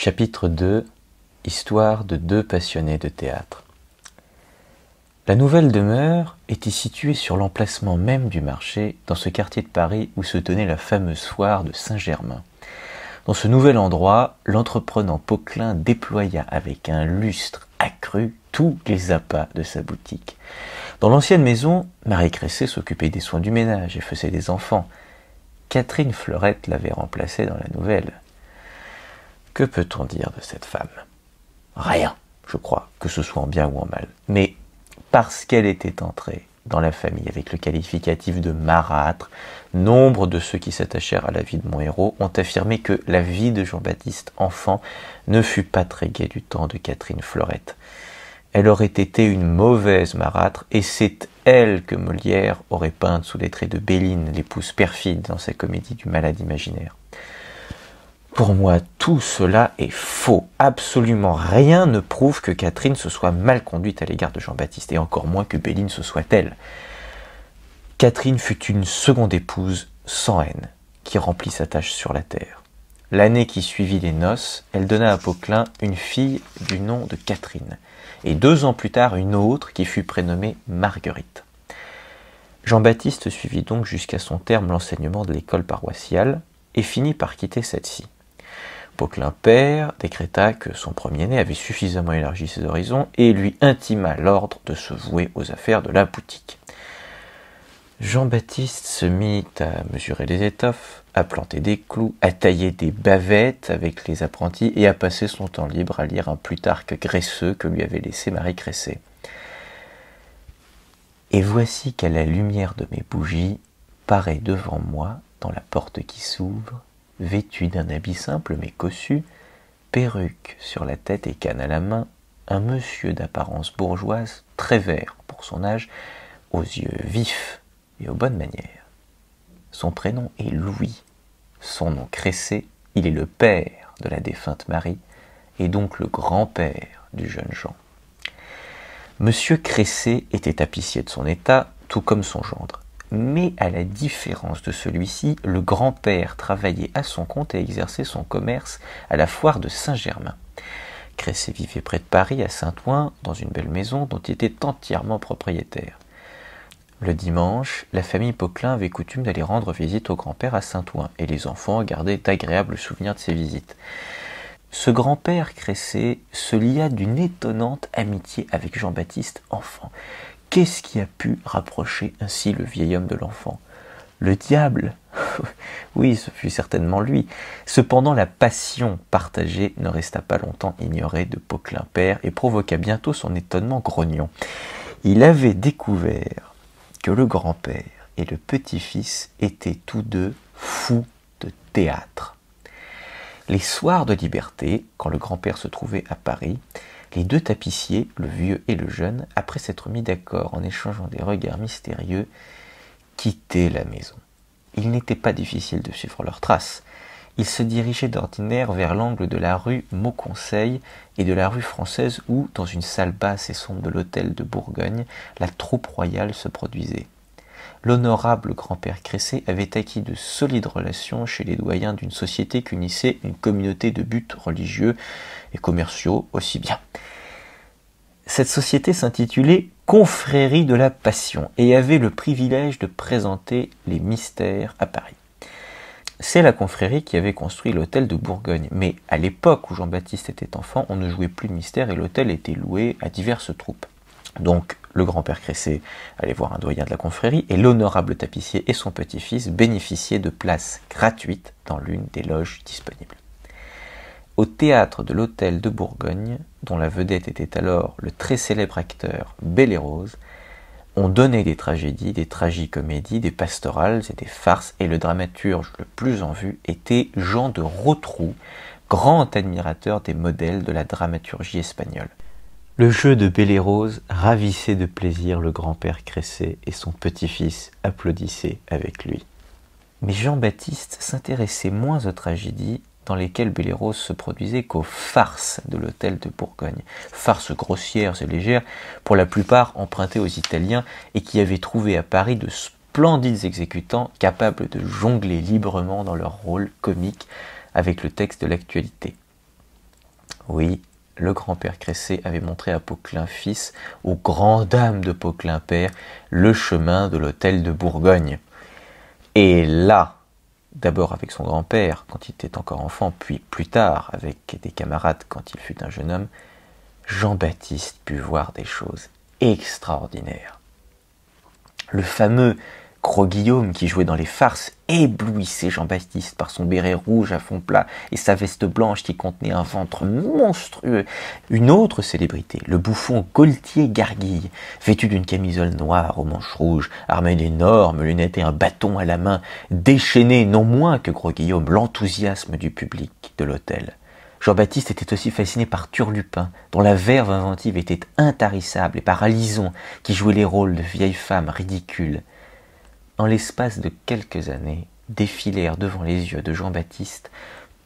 Chapitre 2. Histoire de deux passionnés de théâtre. La nouvelle demeure était située sur l'emplacement même du marché, dans ce quartier de Paris où se tenait la fameuse foire de Saint-Germain. Dans ce nouvel endroit, l'entreprenant Poquelin déploya avec un lustre accru tous les appas de sa boutique. Dans l'ancienne maison, Marie Cressay s'occupait des soins du ménage et faisait des enfants. Catherine Fleurette l'avait remplacée dans la nouvelle. Que peut-on dire de cette femme ? Rien, je crois, que ce soit en bien ou en mal. Mais parce qu'elle était entrée dans la famille avec le qualificatif de marâtre, nombre de ceux qui s'attachèrent à la vie de mon héros ont affirmé que la vie de Jean-Baptiste enfant ne fut pas très gaie du temps de Catherine Fleurette. Elle aurait été une mauvaise marâtre, et c'est elle que Molière aurait peinte sous les traits de Béline, l'épouse perfide, dans sa comédie du malade imaginaire. Pour moi, tout cela est faux. Absolument rien ne prouve que Catherine se soit mal conduite à l'égard de Jean-Baptiste, et encore moins que Béline se soit elle. Catherine fut une seconde épouse sans haine, qui remplit sa tâche sur la terre. L'année qui suivit les noces, elle donna à Poquelin une fille du nom de Catherine, et 2 ans plus tard une autre qui fut prénommée Marguerite. Jean-Baptiste suivit donc jusqu'à son terme l'enseignement de l'école paroissiale, et finit par quitter celle-ci. Poquelin père décréta que son premier-né avait suffisamment élargi ses horizons et lui intima l'ordre de se vouer aux affaires de la boutique. Jean-Baptiste se mit à mesurer les étoffes, à planter des clous, à tailler des bavettes avec les apprentis et à passer son temps libre à lire un Plutarque graisseux que lui avait laissé Marie Cressay. Et voici qu'à la lumière de mes bougies paraît devant moi, dans la porte qui s'ouvre, vêtu d'un habit simple mais cossu, perruque sur la tête et canne à la main, un monsieur d'apparence bourgeoise, très vert pour son âge, aux yeux vifs et aux bonnes manières. Son prénom est Louis, son nom Cressay, il est le père de la défunte Marie, et donc le grand-père du jeune Jean. Monsieur Cressay était tapissier de son état, tout comme son gendre. Mais à la différence de celui-ci, le grand-père travaillait à son compte et exerçait son commerce à la foire de Saint-Germain. Cressay vivait près de Paris, à Saint-Ouen, dans une belle maison dont il était entièrement propriétaire. Le dimanche, la famille Poquelin avait coutume d'aller rendre visite au grand-père à Saint-Ouen, et les enfants gardaient d'agréables souvenirs de ces visites. Ce grand-père Cressay se lia d'une étonnante amitié avec Jean-Baptiste enfant. Qu'est-ce qui a pu rapprocher ainsi le vieil homme de l'enfant ? Le diable ? Oui, ce fut certainement lui. Cependant, la passion partagée ne resta pas longtemps ignorée de Poquelin père et provoqua bientôt son étonnement grognon. Il avait découvert que le grand-père et le petit-fils étaient tous deux fous de théâtre. Les soirs de liberté, quand le grand-père se trouvait à Paris, les 2 tapissiers, le vieux et le jeune, après s'être mis d'accord en échangeant des regards mystérieux, quittaient la maison. Il n'était pas difficile de suivre leurs traces. Ils se dirigeaient d'ordinaire vers l'angle de la rue Mauconseil et de la rue Française où, dans une salle basse et sombre de l'hôtel de Bourgogne, la troupe royale se produisait. L'honorable grand-père Cressay avait acquis de solides relations chez les doyens d'une société qu'unissait une communauté de buts religieux et commerciaux aussi bien. Cette société s'intitulait Confrérie de la Passion et avait le privilège de présenter les mystères à Paris. C'est la confrérie qui avait construit l'hôtel de Bourgogne, mais à l'époque où Jean-Baptiste était enfant, on ne jouait plus de mystères et l'hôtel était loué à diverses troupes. Donc, le grand-père Cressay allait voir un doyen de la confrérie et l'honorable tapissier et son petit-fils bénéficiaient de places gratuites dans l'une des loges disponibles. Au théâtre de l'hôtel de Bourgogne, dont la vedette était alors le très célèbre acteur Belle-Rose, on donnait des tragédies, des tragicomédies, des pastorales et des farces, et le dramaturge le plus en vue était Jean de Rotrou, grand admirateur des modèles de la dramaturgie espagnole. Le jeu de Belle-Rose ravissait de plaisir le grand-père Cressay et son petit-fils applaudissaient avec lui. Mais Jean-Baptiste s'intéressait moins aux tragédies dans lesquelles Belle-Rose se produisait qu'aux farces de l'hôtel de Bourgogne. Farces grossières et légères, pour la plupart empruntées aux Italiens et qui avaient trouvé à Paris de splendides exécutants capables de jongler librement dans leur rôle comique avec le texte de l'actualité. Oui, le grand-père Cressé avait montré à Poquelin fils, aux grandes dames de Poquelin père, le chemin de l'hôtel de Bourgogne. Et là, d'abord avec son grand-père quand il était encore enfant, puis plus tard avec des camarades quand il fut un jeune homme, Jean-Baptiste put voir des choses extraordinaires. Le fameux Gros Guillaume qui jouait dans les farces éblouissait Jean-Baptiste par son béret rouge à fond plat et sa veste blanche qui contenait un ventre monstrueux. Une autre célébrité, le bouffon Gaultier Garguille, vêtu d'une camisole noire aux manches rouges, armé d'énormes lunettes et un bâton à la main, déchaînait non moins que Gros Guillaume l'enthousiasme du public de l'hôtel. Jean-Baptiste était aussi fasciné par Turlupin, dont la verve inventive était intarissable, et par Alison, qui jouait les rôles de vieilles femmes ridicules. En l'espace de quelques années, défilèrent devant les yeux de Jean-Baptiste,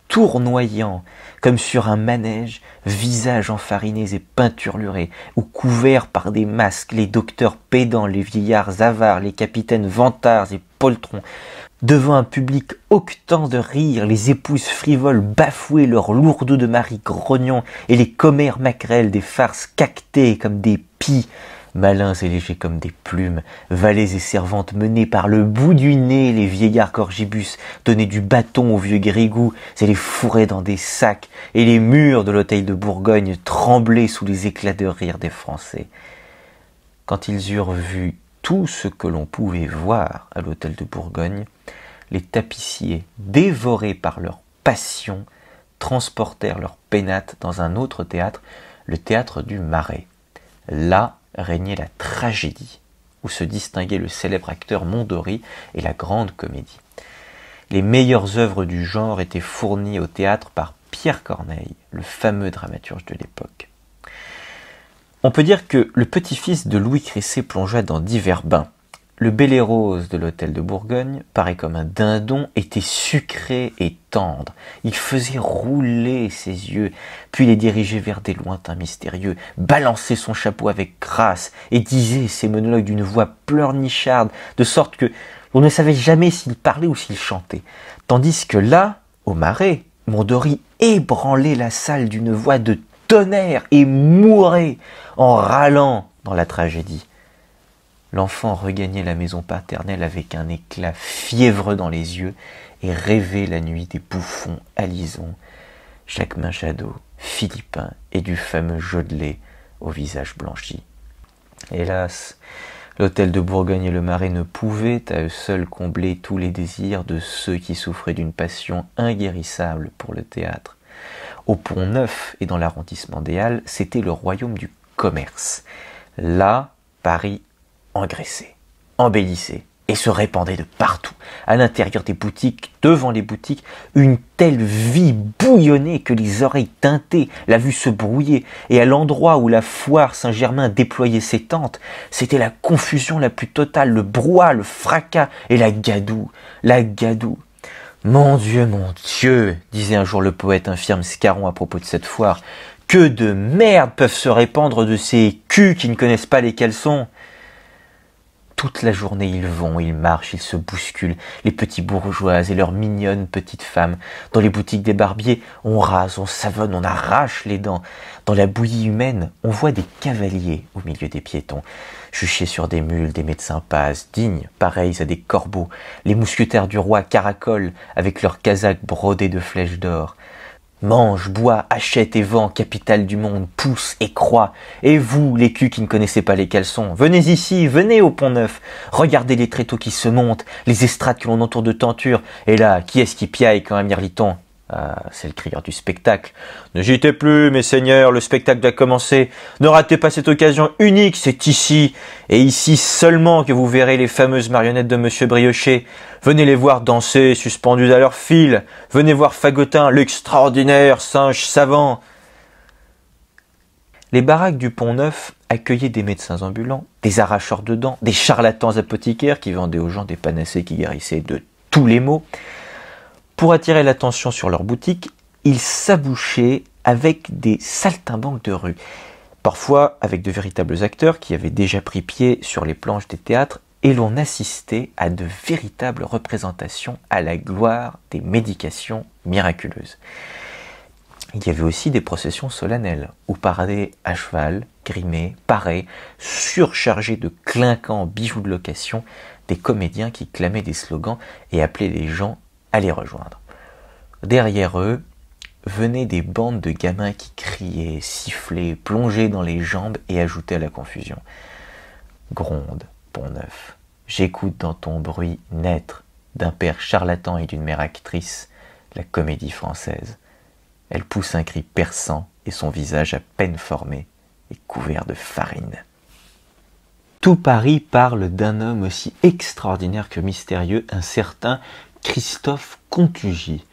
tournoyant comme sur un manège, visages enfarinés et peinturlurés, ou couverts par des masques, les docteurs pédants, les vieillards avares, les capitaines vantards et poltrons. Devant un public octant de rire, les épouses frivoles bafouaient leurs lourdeaux de mari grognons et les commères maquerelles des farces cactées comme des pies, malins et légers comme des plumes, valets et servantes menés par le bout du nez, les vieillards corgibus donnaient du bâton aux vieux grigous et les fourraient dans des sacs, et les murs de l'hôtel de Bourgogne tremblaient sous les éclats de rire des Français. Quand ils eurent vu tout ce que l'on pouvait voir à l'hôtel de Bourgogne, les tapissiers, dévorés par leur passion, transportèrent leurs pénates dans un autre théâtre, le théâtre du Marais. Là régnait la tragédie, où se distinguait le célèbre acteur Mondori et la grande comédie. Les meilleures œuvres du genre étaient fournies au théâtre par Pierre Corneille, le fameux dramaturge de l'époque. On peut dire que le petit-fils de Louis Cressé plongea dans divers bains. Le Bel et Rose de l'hôtel de Bourgogne, pareil comme un dindon, était sucré et tendre. Il faisait rouler ses yeux, puis les dirigeait vers des lointains mystérieux, balançait son chapeau avec grâce et disait ses monologues d'une voix pleurnicharde, de sorte que l'on ne savait jamais s'il parlait ou s'il chantait. Tandis que là, au Marais, Mondori ébranlait la salle d'une voix de tonnerre et mourait en râlant dans la tragédie. L'enfant regagnait la maison paternelle avec un éclat fiévreux dans les yeux et rêvait la nuit des bouffons Alison, Jacquemin Jadot, Philippin et du fameux Jodelet au visage blanchi. Hélas, l'hôtel de Bourgogne et le Marais ne pouvaient à eux seuls combler tous les désirs de ceux qui souffraient d'une passion inguérissable pour le théâtre. Au Pont-Neuf et dans l'arrondissement des Halles, c'était le royaume du commerce. Là, Paris engraissait, embellissait et se répandait de partout. À l'intérieur des boutiques, devant les boutiques, une telle vie bouillonnait que les oreilles tintaient, la vue se brouillait, et à l'endroit où la foire Saint-Germain déployait ses tentes, c'était la confusion la plus totale, le brouhaha, le fracas et la gadoue, la gadoue. Mon Dieu, disait un jour le poète infirme Scarron à propos de cette foire, que de merde peuvent se répandre de ces culs qui ne connaissent pas les caleçons. Toute la journée, ils vont, ils marchent, ils se bousculent, les petits bourgeoises et leurs mignonnes petites femmes. Dans les boutiques des barbiers, on rase, on savonne, on arrache les dents. Dans la bouillie humaine, on voit des cavaliers au milieu des piétons, juchés sur des mules, des médecins passent, dignes, pareils à des corbeaux. Les mousquetaires du roi caracolent avec leurs casaques brodés de flèches d'or. Mange, bois, achète et vend, capitale du monde, pousse et croît. Et vous, les culs qui ne connaissez pas les caleçons, venez ici, venez au Pont-Neuf. Regardez les tréteaux qui se montent, les estrades que l'on entoure de tentures. Et là, qui est-ce qui piaille quand un mirliton? Ah, c'est le crieur du spectacle. Ne gîtez plus, mes seigneurs, le spectacle doit commencer. Ne ratez pas cette occasion unique, c'est ici, et ici seulement que vous verrez les fameuses marionnettes de Monsieur Briochet. Venez les voir danser, suspendues à leur fil. Venez voir Fagotin, l'extraordinaire singe savant. Les baraques du Pont-Neuf accueillaient des médecins ambulants, des arracheurs de dents, des charlatans apothicaires qui vendaient aux gens des panacées qui guérissaient de tous les maux. Pour attirer l'attention sur leur boutique, ils s'abouchaient avec des saltimbanques de rue, parfois avec de véritables acteurs qui avaient déjà pris pied sur les planches des théâtres, et l'on assistait à de véritables représentations à la gloire des médications miraculeuses. Il y avait aussi des processions solennelles, où paradaient à cheval, grimés, parés, surchargés de clinquants bijoux de location, des comédiens qui clamaient des slogans et appelaient les gens à les rejoindre. Derrière eux, venaient des bandes de gamins qui criaient, sifflaient, plongeaient dans les jambes et ajoutaient à la confusion. Gronde, Pont-Neuf, j'écoute dans ton bruit naître d'un père charlatan et d'une mère actrice la comédie française. Elle pousse un cri perçant et son visage à peine formé est couvert de farine. Tout Paris parle d'un homme aussi extraordinaire que mystérieux, un certain Christophe Contugy.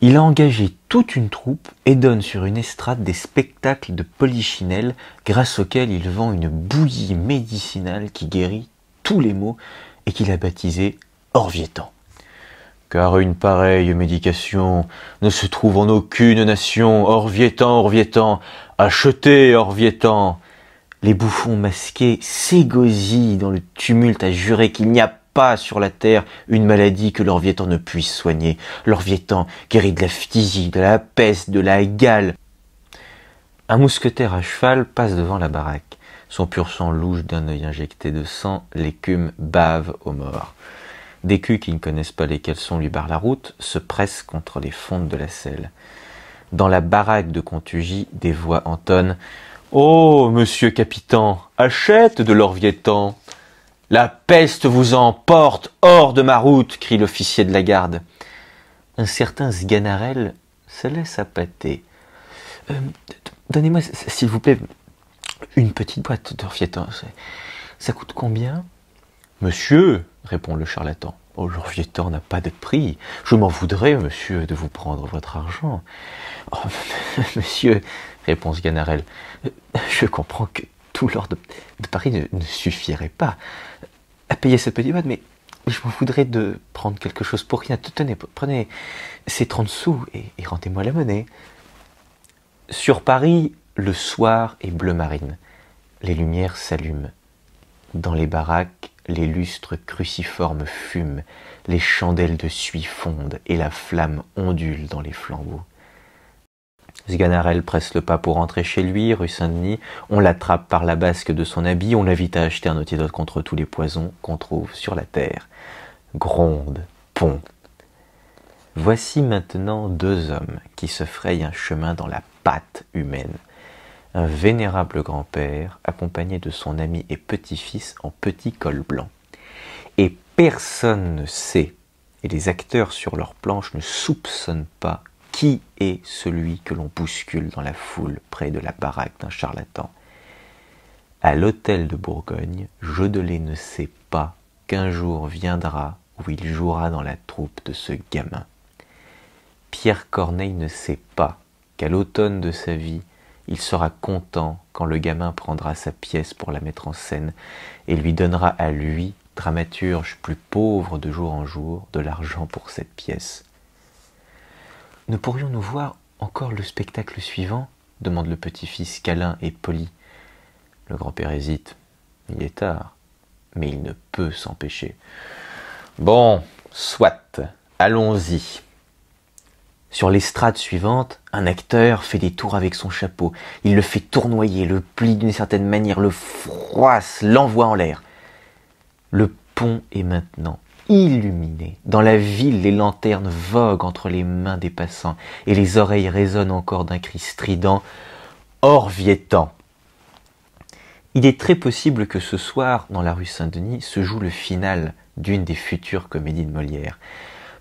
Il a engagé toute une troupe et donne sur une estrade des spectacles de polichinelle grâce auxquels il vend une bouillie médicinale qui guérit tous les maux et qu'il a baptisé Orvietan. Car une pareille médication ne se trouve en aucune nation. Orvietan, Orvietan, achetez Orvietan. Les bouffons masqués s'égosillent dans le tumulte à jurer qu'il n'y a pas sur la terre une maladie que l'Orvietan ne puisse soigner. L'Orvietan guérit de la phtisie, de la peste, de la gale. Un mousquetaire à cheval passe devant la baraque. Son pur sang louche d'un œil injecté de sang, l'écume bave aux morts. Des culs qui ne connaissent pas les caleçons lui barrent la route, se pressent contre les fontes de la selle. Dans la baraque de Contugy, des voix entonnent « Oh, monsieur Capitan, achète de l'Orvietan !»« La peste vous emporte hors de ma route !» crie l'officier de la garde. Un certain Sganarelle se laisse appâter. Donnez-moi, s'il vous plaît, une petite boîte d'Orvietan. Ça coûte combien ? Monsieur, répond le charlatan, oh, l'Orvietan n'a pas de prix. Je m'en voudrais, monsieur, de vous prendre votre argent. Oh, monsieur, répond Sganarelle, je comprends que tout l'or de Paris ne suffirait pas à payer cette petite boîte, mais je m'en voudrais de prendre quelque chose pour rien. Tenez, prenez ces 30 sous et rendez-moi la monnaie. Sur Paris, le soir est bleu marine. Les lumières s'allument. Dans les baraques, les lustres cruciformes fument, les chandelles de suie fondent et la flamme ondule dans les flambeaux. Sganarelle presse le pas pour entrer chez lui, rue Saint-Denis. On l'attrape par la basque de son habit, on l'invite à acheter un antidote contre tous les poisons qu'on trouve sur la terre. Gronde, Pont. Voici maintenant deux hommes qui se frayent un chemin dans la pâte humaine. Un vénérable grand-père, accompagné de son ami et petit-fils en petit col blanc. Et personne ne sait, et les acteurs sur leur planche ne soupçonnent pas qui est celui que l'on bouscule dans la foule près de la baraque d'un charlatan. À l'hôtel de Bourgogne, Jodelet ne sait pas qu'un jour viendra où il jouera dans la troupe de ce gamin. Pierre Corneille ne sait pas qu'à l'automne de sa vie, il sera content quand le gamin prendra sa pièce pour la mettre en scène et lui donnera à lui, dramaturge plus pauvre de jour en jour, de l'argent pour cette pièce. « Ne pourrions-nous voir encore le spectacle suivant ?» demande le petit-fils câlin et poli. Le grand-père hésite. Il est tard, mais il ne peut s'empêcher. « Bon, soit, allons-y. » Sur l'estrade suivante, un acteur fait des tours avec son chapeau. Il le fait tournoyer, le plie d'une certaine manière, le froisse, l'envoie en l'air. Le pont est maintenant illuminé. Dans la ville, les lanternes voguent entre les mains des passants et les oreilles résonnent encore d'un cri strident « Orvietan !» Il est très possible que ce soir, dans la rue Saint-Denis, se joue le final d'une des futures comédies de Molière.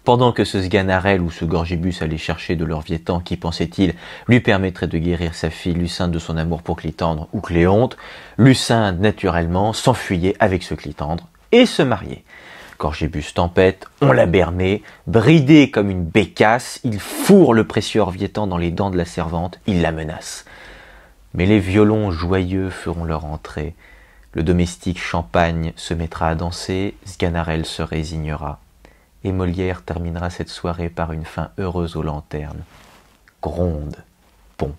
Pendant que ce Sganarelle ou ce Gorgibus allait chercher de l'Orvietan qui, pensait-il, lui permettrait de guérir sa fille Lucinde de son amour pour Clitandre ou Cléonte, Lucinde, naturellement, s'enfuyait avec ce Clitandre et se mariait. Gorgibus tempête, on l'a berné, bridé comme une bécasse, il fourre le précieux Orvietan dans les dents de la servante, il la menace. Mais les violons joyeux feront leur entrée, le domestique Champagne se mettra à danser, Sganarelle se résignera. Et Molière terminera cette soirée par une fin heureuse aux lanternes. Gronde, Pont.